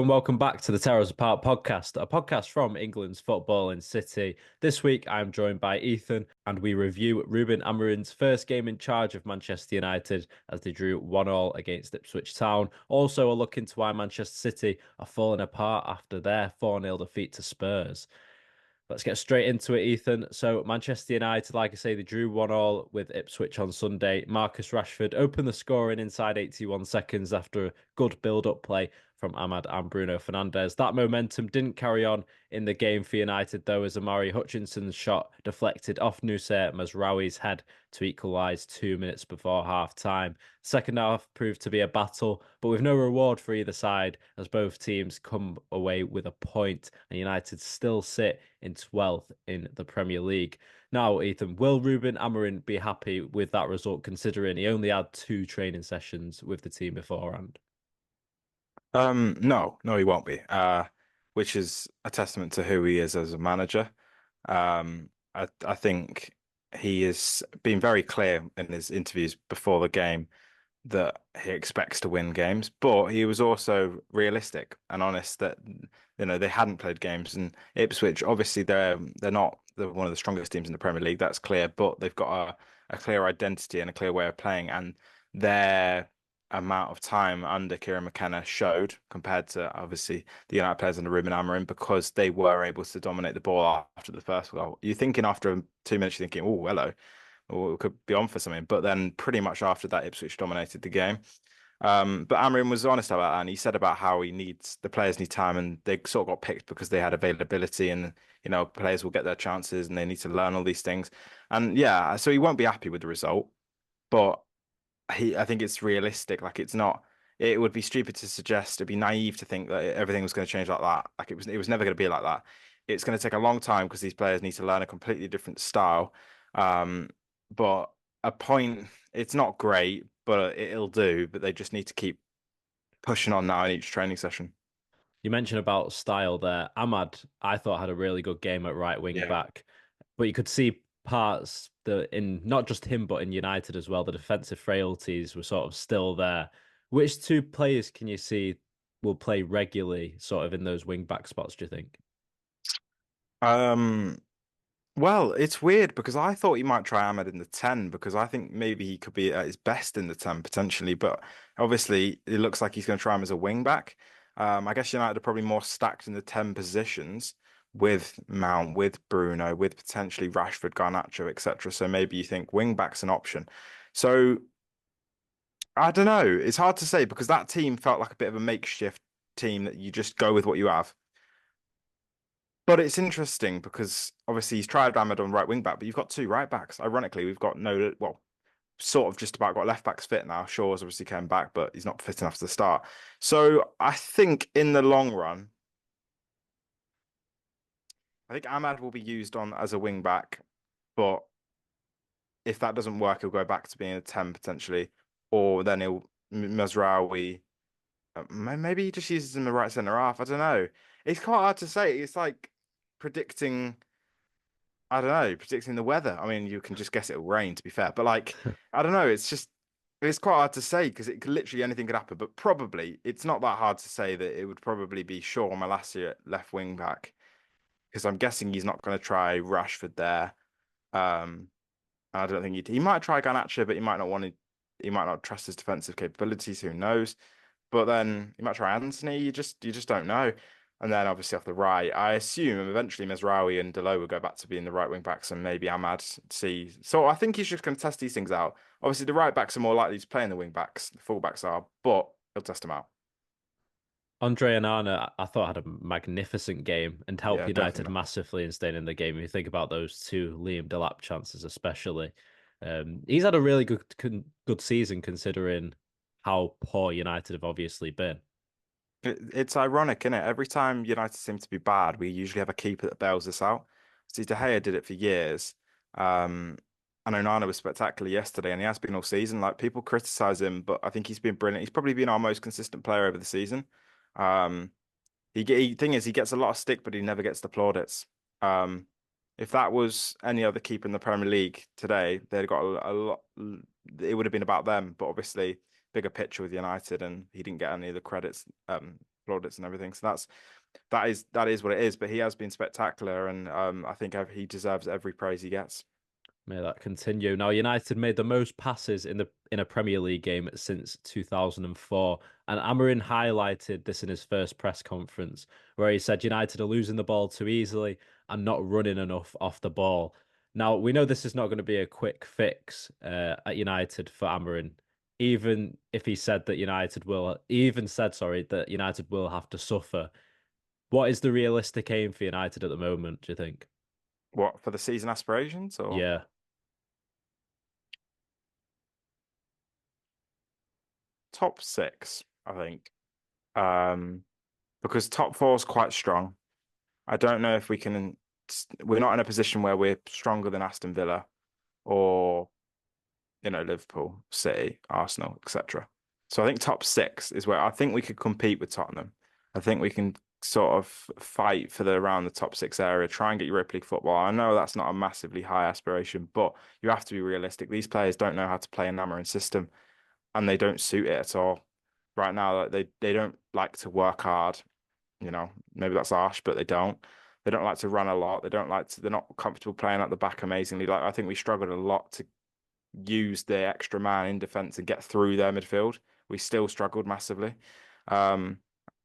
And welcome back to the Terrors Apart podcast, a podcast from England's footballing city. This week, I'm joined by Ethan, and we review Ruben Amorim's first game in charge of Manchester United as they drew 1-1 against Ipswich Town. Also, a look into why Manchester City are falling apart after their 4-0 defeat to Spurs. Let's get straight into it, Ethan. So, Manchester United, like I say, they drew 1-1 with Ipswich on Sunday. Marcus Rashford opened the scoring inside 81 seconds after a good build-up play from Ahmad and Bruno Fernandes. That momentum didn't carry on in the game for United, though, as Amari Hutchinson's shot deflected off Nusayr Mazraoui's head to equalise 2 minutes before half-time. Second half proved to be a battle, but with no reward for either side, as both teams come away with a point, and United still sit in 12th in the Premier League. Now, Ethan, will Ruben Amorim be happy with that result, considering he only had two training sessions with the team beforehand? No, he won't be. Which is a testament to who he is as a manager. I think he has been very clear in his interviews before the game that he expects to win games, but he was also realistic and honest that they hadn't played games, and Ipswich obviously they're not one of the strongest teams in the Premier League, that's clear, but they've got a clear identity and a clear way of playing, and their amount of time under Kieran McKenna showed compared to obviously the United players under Ruben Amorim because they were able to dominate the ball after the first goal. You're thinking after 2 minutes, you're thinking, oh, hello, or it could be on for something. But then pretty much after that, Ipswich dominated the game. But Amorim was honest about that, and he said about how the players need time, and they sort of got picked because they had availability, and players will get their chances, and they need to learn all these things. And yeah, so he won't be happy with the result, but I think it's realistic. Like it's not. It would be stupid to suggest. It'd be naive to think that everything was going to change like that. Like it was. It was never going to be like that. It's going to take a long time because these players need to learn a completely different style. Um, but a point, it's not great, but it'll do. But they just need to keep pushing on now in each training session. You mentioned about style there. Ahmad, I thought, had a really good game at right wing Yeah. back, but you could see parts that in not just him, but in United as well, the defensive frailties were sort of still there. Which two players can you see will play regularly, sort of in those wing back spots, do you think? Um, well, it's weird because I thought he might try Ahmed in the 10 because I think maybe he could be at his best in the 10 potentially, but obviously it looks like he's going to try him as a wing back. I guess United are probably more stacked in the 10 positions with Mount, with Bruno, with potentially Rashford, Garnacho, etc. So maybe you think wing back's an option. So I don't know. It's hard to say because that team felt like a bit of a makeshift team that you just go with what you have. But it's interesting because obviously he's tried Ahmed on right wing back, but you've got two right backs. Ironically, we've got no, well, sort of just about got left backs fit now. Shaw's obviously came back, but he's not fit enough to start. So I think in the long run, I think Ahmad will be used on as a wing back, but if that doesn't work, he'll go back to being a 10 potentially, or then he'll Mazraoui. Maybe he just uses him the right centre half. I don't know. It's quite hard to say. It's like predicting. I don't know, predicting the weather. I mean, you can just guess it'll rain, to be fair. But like, I don't know. It's quite hard to say because literally anything could happen. But probably it's not that hard to say that it would probably be Shaw Malacia at left wing back because I'm guessing he's not going to try Rashford there. Um, and I don't think he might try Garnacho, but he might not want to. He might not trust his defensive capabilities. Who knows? But then he might try Anthony. You just don't know. And then obviously off the right, I assume eventually Mesraoui and Delo will go back to being the right wing backs and maybe Ahmad see. So I think he's just going to test these things out. Obviously the right backs are more likely to play in the wing backs, the full backs are, but he'll test them out. Andre Onana, I thought had a magnificent game and helped Yeah, United definitely. massively in staying in the game. If you think about those two Liam Delap chances, especially, he's had a really good season considering how poor United have obviously been. It's ironic, isn't it? Every time United seem to be bad, we usually have a keeper that bails us out. See, De Gea did it for years. Um, and Onana was spectacular yesterday, and he has been all season. Like people criticize him, but I think he's been brilliant. He's probably been our most consistent player over the season. Um, thing is, he gets a lot of stick, but he never gets the plaudits. Um, if that was any other keeper in the Premier League today, they'd got a lot. It would have been about them, but obviously bigger picture with United, and he didn't get any of the credits plaudits and everything. So that is what it is. But he has been spectacular, and I think he deserves every praise he gets. May that continue. Now, United made the most passes in a Premier League game since 2004, and Amorim highlighted this in his first press conference, where he said United are losing the ball too easily and not running enough off the ball. Now, we know this is not going to be a quick fix at United for Amorim, even if he even said, sorry, that United will have to suffer. What is the realistic aim for United at the moment, do you think? What for the season aspirations or Yeah, top six? I think because top four is quite strong. I don't know if we can. We're not in a position where we're stronger than Aston Villa or Liverpool, City, Arsenal, etc. So I think top six is where I think we could compete with Tottenham. I think we can sort of fight for the around the top six area, try and get Europa League football. I know that's not a massively high aspiration, but you have to be realistic. These players don't know how to play an Amorim system, and they don't suit it at all. Right now, like, they don't like to work hard. Maybe that's harsh, but they don't. They don't like to run a lot. They're not comfortable playing at the back amazingly. Like I think we struggled a lot to use the extra man in defence and get through their midfield. We still struggled massively. Um,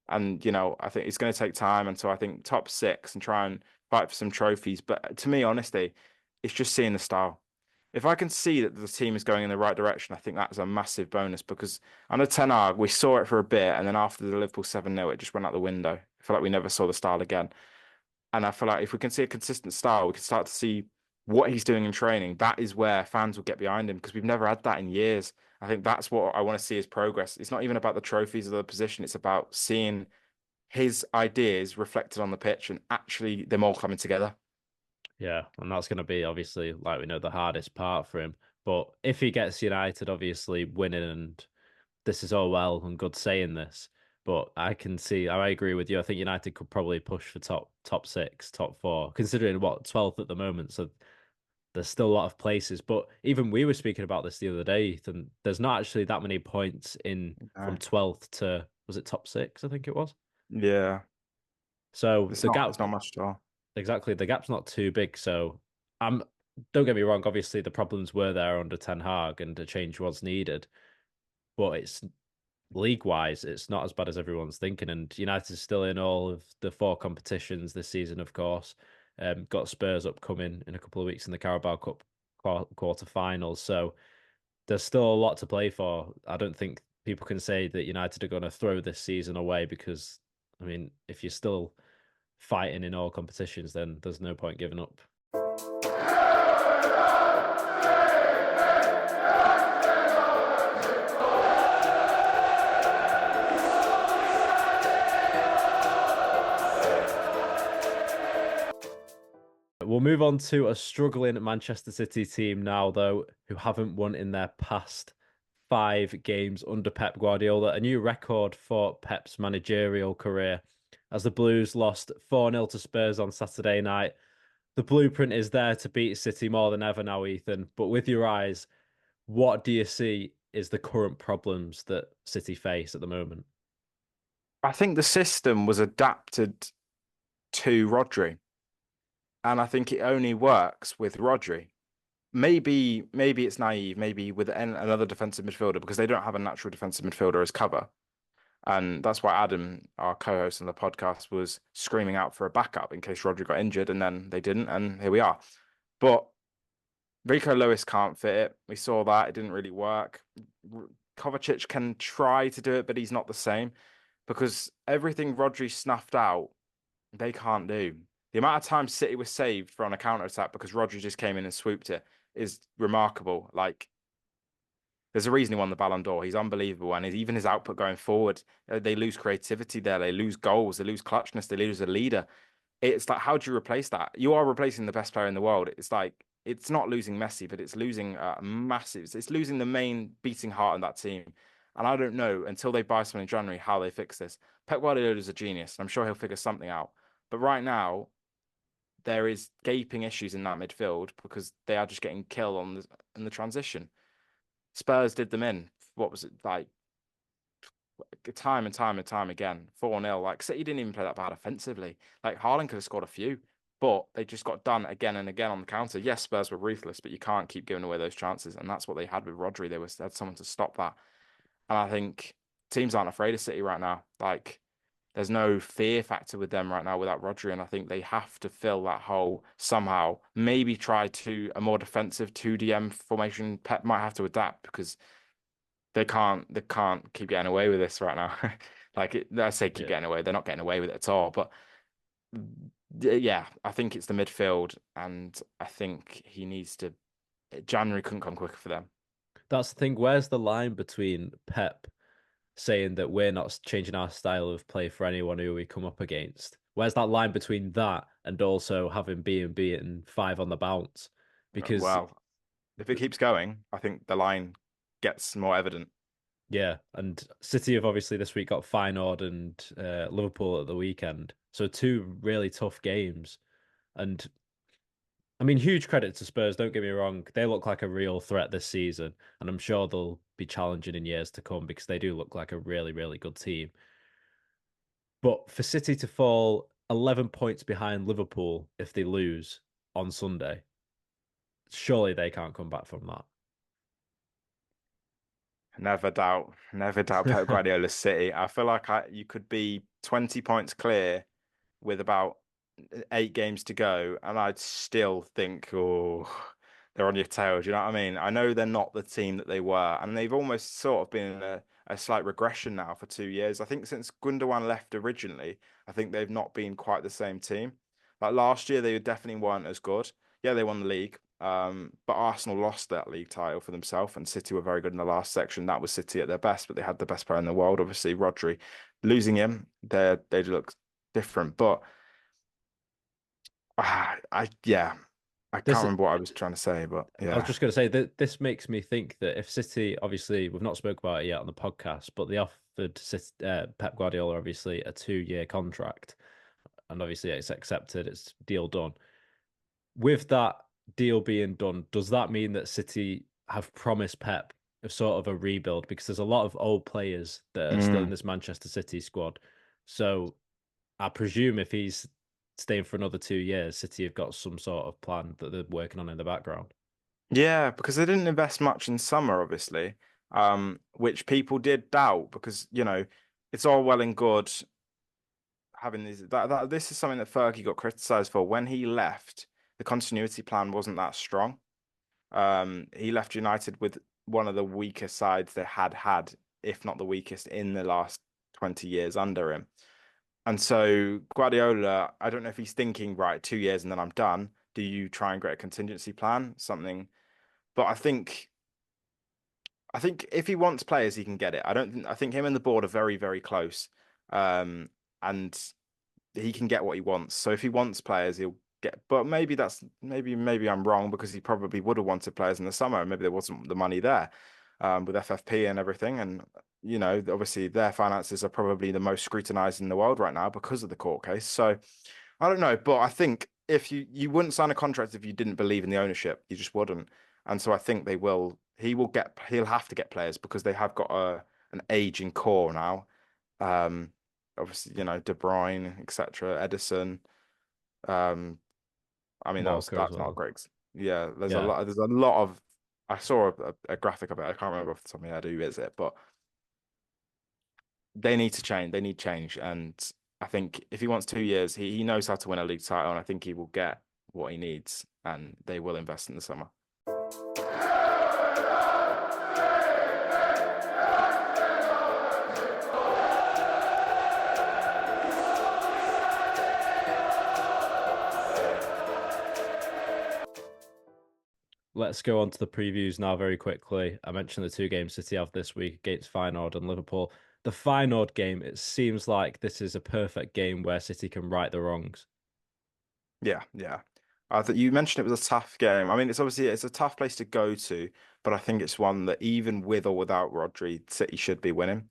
and I think it's going to take time until I think top six and try and fight for some trophies. But to me, honestly, it's just seeing the style. If I can see that the team is going in the right direction, I think that's a massive bonus because under Ten Hag, we saw it for a bit, and then after the Liverpool 7-0, it just went out the window. I feel like we never saw the style again. And I feel like if we can see a consistent style, we can start to see what he's doing in training. That is where fans will get behind him because we've never had that in years. I think that's what I want to see as progress. It's not even about the trophies or the position. It's about seeing his ideas reflected on the pitch and actually them all coming together. yeah, and that's going to be obviously, like we know, the hardest part for him. But if he gets United, obviously winning, and this is all well and good saying this, but I agree with you. I think United could probably push for top six, top four, considering what 12th at the moment. So there's still a lot of places. But even we were speaking about this the other day, Ethan. There's not actually that many points in from No. 12th to was it top six? I think it was. Yeah, So it's the not. gap It's not much at all. exactly the gap's not too big. So I'm don't get me wrong. Obviously, the problems were there under Ten Hag, and a change was needed. But it's league wise, it's not as bad as everyone's thinking. And United's still in all of the four competitions this season, of course. Got Spurs upcoming in a couple of weeks in the Carabao Cup quarter-finals. So there's still a lot to play for. I don't think people can say that United are going to throw this season away because, I mean, if you're still fighting in all competitions, then there's no point giving up. We'll move on to a struggling Manchester City team now, though, who haven't won in their past 5 games under Pep Guardiola, a new record for Pep's managerial career. As the Blues lost 4-0 to Spurs on Saturday night, the blueprint is there to beat City more than ever now, Ethan. But with your eyes, what do you see is the current problems that City face at the moment? I think the system was adapted to Rodri, and I think it only works with Rodri. Maybe it's naive. Maybe with another defensive midfielder because they don't have a natural defensive midfielder as cover. And that's why Adam, our co-host on the podcast, was screaming out for a backup in case Rodri got injured, and then they didn't, and here we are. But Rico Lewis can't fit it. We saw that it didn't really work. Kovacic can try to do it, but he's not the same because everything Rodri snuffed out, they can't do. The amount of times City was saved for on a counter attack because Rodri just came in and swooped it is remarkable. Like there's a reason he won the Ballon d'Or. He's unbelievable. And even his output going forward, they lose creativity there. They lose goals. They lose clutchness. They lose a leader. It's like, how do you replace that? You are replacing the best player in the world. It's like, it's not losing Messi, but it's losing massive. It's losing the main beating heart in that team. And I don't know until they buy someone in January how they fix this. Pep Guardiola is a genius. I'm sure he'll figure something out. But right now, there is gaping issues in that midfield because they are just getting killed in the transition. Spurs did them in. What was it like time and time and time again, 4-0. Like City didn't even play that bad offensively. Like Haaland could have scored a few, but they just got done again and again on the counter. Yes, Spurs were ruthless, but you can't keep giving away those chances, and that's what they had with Rodri. They had someone to stop that, and I think teams aren't afraid of City right now. Like there's no fear factor with them right now without Rodri, and I think they have to fill that hole somehow. Maybe try to a more defensive 2DM formation. Pep might have to adapt because they can't keep getting away with this right now. I say keep Yeah. getting away, they're not getting away with it at all. But yeah, I think it's the midfield, and I think he needs to. January couldn't come quicker for them. That's the thing. Where's the line between Pep saying that we're not changing our style of play for anyone who we come up against? Where's that line between that and also having being beaten five on the bounce? Because Well, if it keeps going, I think the line gets more evident. yeah, and City have obviously this week got Feyenoord and Liverpool at the weekend, so two really tough games. And I mean, huge credit to Spurs. Don't get me wrong; they look like a real threat this season, and I'm sure they'll be challenging in years to come because they do look like a really, really good team. But for City to fall 11 points behind Liverpool if they lose on Sunday, surely they can't come back from Never doubt Pep that. Guardiola's City. I feel like you could be 20 points clear with about 8 games to go, and I'd still think, oh, they're on your tail. Do you know what I mean? I know they're not the team that they were, and they've almost sort of been in a slight regression now for 2 years. I think since Gundogan left originally, I think they've not been quite the same team. Like last year, they definitely weren't as good. Yeah, they won the league, but Arsenal lost that league title for themselves, and City were very good in the last section. That was City at their best, but they had the best player in the world, obviously, Rodri. Losing him, they look different, but. Yeah, I can't This remember what I was trying to say, but I was yeah. just going to say that this makes me think that if City, obviously, we've not spoke about it yet on the podcast, but they offered Pep Guardiola obviously a 2-year contract, and obviously it's accepted, it's deal done. With that deal being done, does that mean that City have promised Pep a sort of a rebuild? Because there's a lot of old players that are still in Mm. this Manchester City squad. So I presume if he's staying for another 2 years, City have got some sort of plan that they're working on in the background. Yeah, because they didn't invest much in summer, obviously, which people did doubt because, it's all well and good having these this is something that Fergie got criticised for. When he left, the continuity plan wasn't that strong. He left United with one of the weakest sides they had, if not the weakest in the last 20 years under him. And so Guardiola, I don't know if he's thinking, right, 2 years and then I'm done. Do you try and create a contingency plan? Something. But I think if he wants players, he can get it. I think him and the board are very, very close. And he can get what he wants. So if he wants players, he'll get. But maybe I'm wrong because he probably would have wanted players in the summer. Maybe there wasn't the money there, with FFP and everything. And obviously their finances are probably the most scrutinized in the world right now because of the court case. So I don't know, but I think if you wouldn't sign a contract if you didn't believe in the ownership, you just wouldn't. And so I think they will. He'll have to get players because they have got an aging core now. Um, Obviously, De Bruyne, etc., Edison. Um, I mean, Walker as that's not well. great. Yeah, there's a Yeah. lot. There's a lot of. I saw a graphic of it. I can't remember off the top of my head who is it, but they need to change. They need change, and I think if he wants 2 years, he knows how to win a league title, and I think he will get what he needs, and they will invest in the summer. Let's go on to the previews now very quickly. I mentioned the two games City have this week against Feyenoord and Liverpool. The Feyenoord game, it seems like this is a perfect game where City can right the wrongs. Yeah, yeah. I thought you mentioned it was a tough game. I mean, it's a tough place to go to, but I think it's one that even with or without Rodri, City should be winning.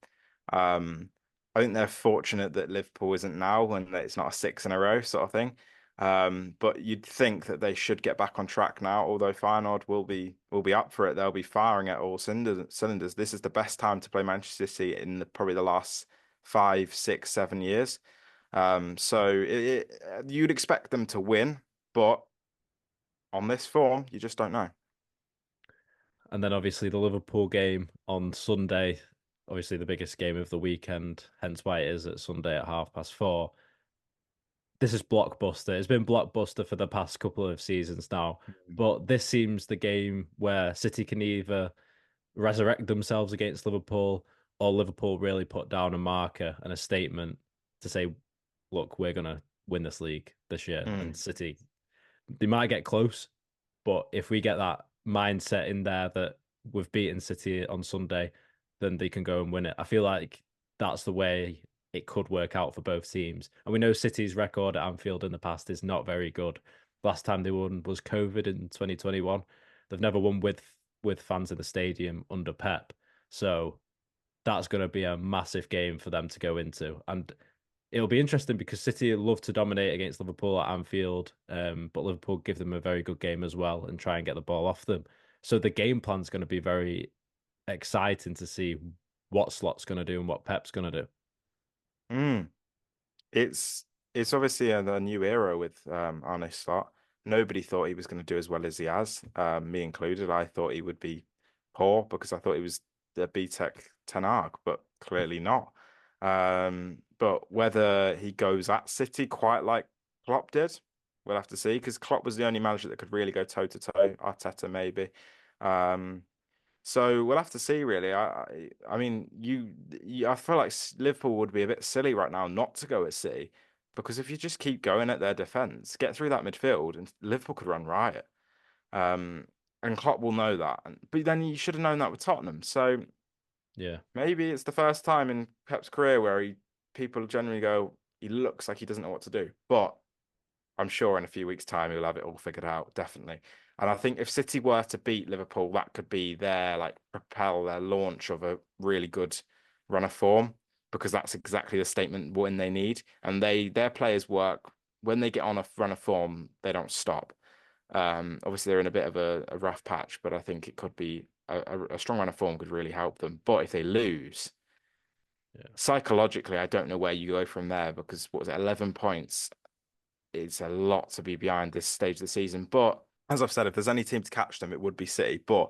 Um, I think they're fortunate that Liverpool isn't now and that it's not a six in a row sort of thing. But you'd think that they should get back on track now, although Feyenoord will be up for it. They'll be firing at all cylinders. This is the best time to play Manchester City in probably the last 5, 6, 7 years. You'd expect them to win, but on this form, you just don't know. And then obviously the Liverpool game on Sunday, obviously the biggest game of the weekend, hence why it is at Sunday at 4:30. This is blockbuster. It's been blockbuster for the past couple of seasons now, but this seems the game where City can either resurrect themselves against Liverpool or Liverpool really put down a marker and a statement to say, look, we're going to win this league this year. And Mm. City, they might get close, but if we get that mindset in there that we've beaten City on Sunday, then they can go and win it. I feel like that's the way it could work out for both teams. And we know City's record at Anfield in the past is not very good. Last time they won was COVID in 2021. They've never won with fans in the stadium under Pep. So that's going to be a massive game for them to go into. And it'll be interesting because City love to dominate against Liverpool at Anfield, but Liverpool give them a very good game as well and try and get the ball off them. So the game plan's going to be very exciting to see what Slot's going to do and what Pep's going to do. Mm. It's it's obviously a new era with Arne Slot. Nobody thought he was going to do as well as he has, me included. I thought he would be poor because I thought he was the BTEC Ten Hag, but clearly not. But whether he goes at City quite like Klopp did, we'll have to see because Klopp was the only manager that could really go toe to toe. Arteta maybe. Um, so we'll have to see, really. I mean, I feel like Liverpool would be a bit silly right now not to go at City, because if you just keep going at their defense, get through that midfield, and Liverpool could run riot. Um, and Klopp will know that. But then you should have known that with Tottenham. So Yeah. maybe it's the first time in Pep's career where people generally go, he looks like he doesn't know what to do. But I'm sure in a few weeks' time he'll have it all figured out, definitely. And I think if City were to beat Liverpool, that could be their like propel their launch of a really good run of form, because that's exactly the statement when they need. And their players work when they get on a run of form, they don't stop. Obviously they're in a bit of a rough patch, but I think it could be a strong run of form could really help them. But if they lose, Yeah. psychologically, I don't know where you go from there, because what was it, 11 points? It's a lot to be behind this stage of the season. But as I've said, if there's any team to catch them, it would be City. But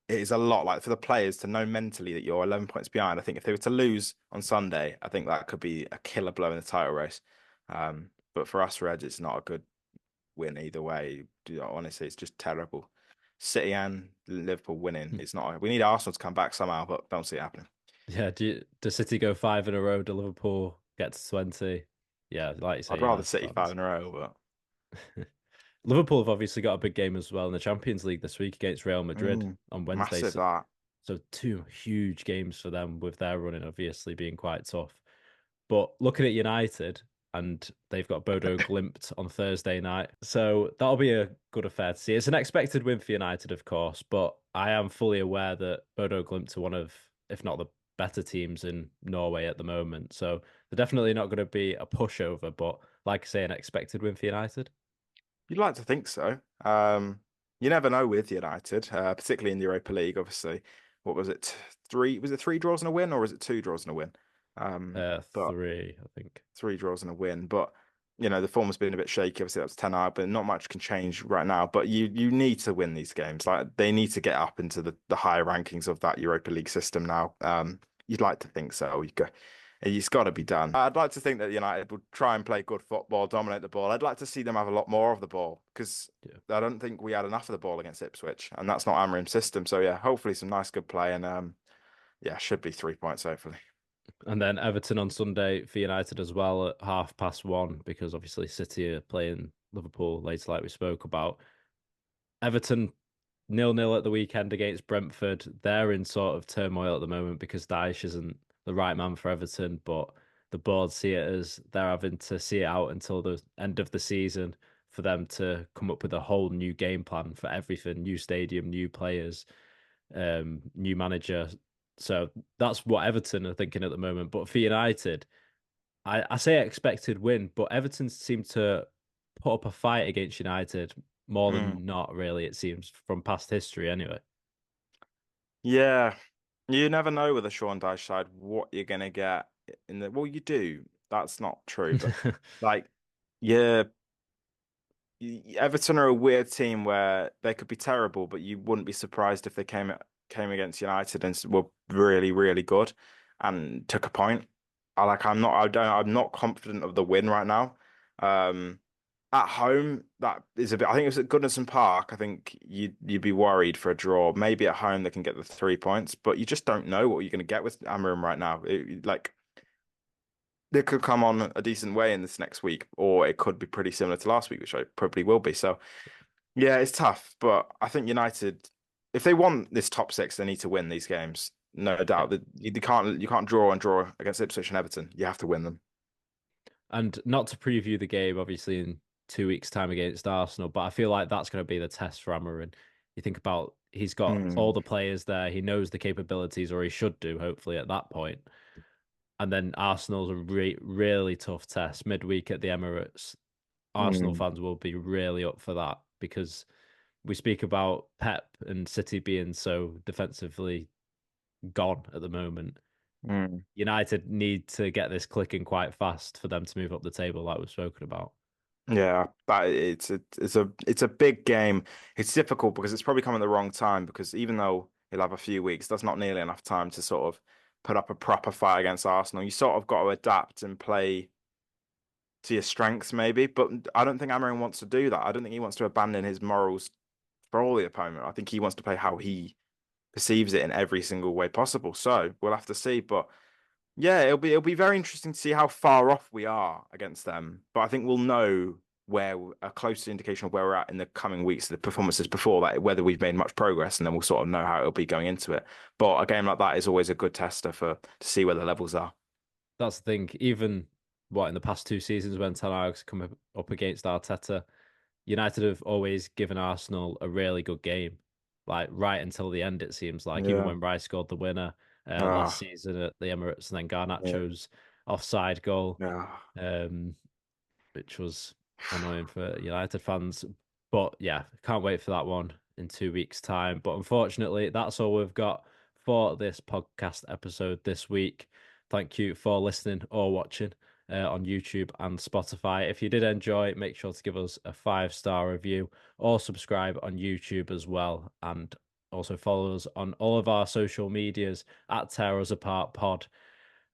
it is a lot, like for the players to know mentally that you're 11 points behind. I think if they were to lose on Sunday, I think that could be a killer blow in the title race. But for us Reds, it's not a good win either way. Honestly, it's just terrible. City and Liverpool winning. It's not. We need Arsenal to come back somehow, but don't see it happening. Yeah. Does City go five in a row? Do Liverpool get to 20? Yeah, like you say, I'd rather United City five fans. in a row, but Liverpool have obviously got a big game as well in the Champions League this week against Real Madrid on Wednesday. massive So, that. so two huge games for them with their running obviously being quite tough. But looking at United, and they've got Bodo Glimt on Thursday night. So that'll be a good affair to see. It's an expected win for United, of course, but I am fully aware that Bodo Glimt are one of, if not the better teams in Norway at the moment. So they're definitely not going to be a pushover, but like I say, an expected win for United. You'd like to think so. You never know with United, particularly in the Europa League. Obviously, what was it? Three? Was it three draws and a win, or was it two draws and a win? But Three, I think. three draws and a win. But the form has been a bit shaky. Obviously, that's 10 out, but not much can change right now. But you need to win these games. Like they need to get up into the higher rankings of that Europa League system now. You'd like to think so. It's got to be done. I'd like to think that United would try and play good football, dominate the ball. I'd like to see them have a lot more of the ball, because Yeah. I don't think we had enough of the ball against Ipswich, and that's not Amorim's system. So yeah, hopefully some nice good play, and yeah, should be 3 points hopefully. And then Everton on Sunday for United as well at 1:30, because obviously City are playing Liverpool later, like we spoke about. Everton 0-0 at the weekend against Brentford. They're in sort of turmoil at the moment because Dyche isn't the right man for Everton, but the board see it as they're having to see it out until the end of the season for them to come up with a whole new game plan for everything, new stadium, new players, new manager. So that's what Everton are thinking at the moment. But for United, I say expected win, but Everton seem to put up a fight against United more Mm. than not, really, it seems, from past history anyway. Yeah, you never know with a Sean Dyche side what you're gonna get in the. Well, you do. That's not true, but like, yeah, Everton are a weird team where they could be terrible, but you wouldn't be surprised if they came against United and were really, really good and took a point. I'm not confident of the win right now. Um, at home, that is a bit. I think it was at Goodison Park. I think you'd be worried for a draw. Maybe at home they can get the 3 points, but you just don't know what you're going to get with Amorim right now. Like they could come on a decent way in this next week, or it could be pretty similar to last week, which I probably will be. So yeah, it's tough, but I think United, if they want this top six, they need to win these games. No Yeah. doubt that you can't draw and draw against Ipswich and Everton. You have to win them. And not to preview the game, obviously, in 2 weeks' time against Arsenal, but I feel like that's going to be the test for Amorim. You think about he's got all Mm, the players there, he knows the capabilities, or he should do, hopefully, at that point. And then Arsenal's a really tough test midweek at the Emirates. Arsenal mm, fans will be really up for that because we speak about Pep and City being so defensively gone at the moment. mm. United need to get this clicking quite fast for them to move up the table, like we've spoken about. Yeah, but it's a big game. It's difficult because it's probably come at the wrong time because even though he'll have a few weeks, that's not nearly enough time to sort of put up a proper fight against Arsenal. You sort of got to adapt and play to your strengths, maybe. But I don't think Amorim wants to do that. I don't think he wants to abandon his morals for all the opponent. I think he wants to play how he perceives it in every single way possible. So we'll have to see. But yeah, it'll be very interesting to see how far off we are against them. But I think we'll know where a close indication of where we're at in the coming weeks, the performances before that, whether we've made much progress, and then we'll sort of know how it'll be going into it. But a game like that is always a good tester for to see where the levels are. That's the thing. Even what in the past 2 seasons when Ten Hag's come up against Arteta, United have always given Arsenal a really good game, like right until the end. It seems like even Yeah. when Rice scored the winner last Ah, season at the Emirates, and then yeah. Garnacho's offside goal, Yeah. um, which was annoying for United fans. But yeah, can't wait for that one in 2 weeks' time. But unfortunately, that's all we've got for this podcast episode this week. Thank you for listening or watching on YouTube and Spotify. If you did enjoy, make sure to give us a 5-star review or subscribe on YouTube as well. And also follow us on all of our social medias at Tear Us Apart Pod.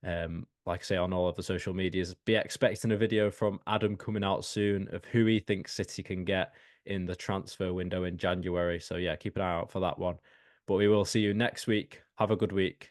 Like I say, on all of the social medias, be expecting a video from Adam coming out soon of who he thinks City can get in the transfer window in January. So yeah, keep an eye out for that one. But we will see you next week. Have a good week.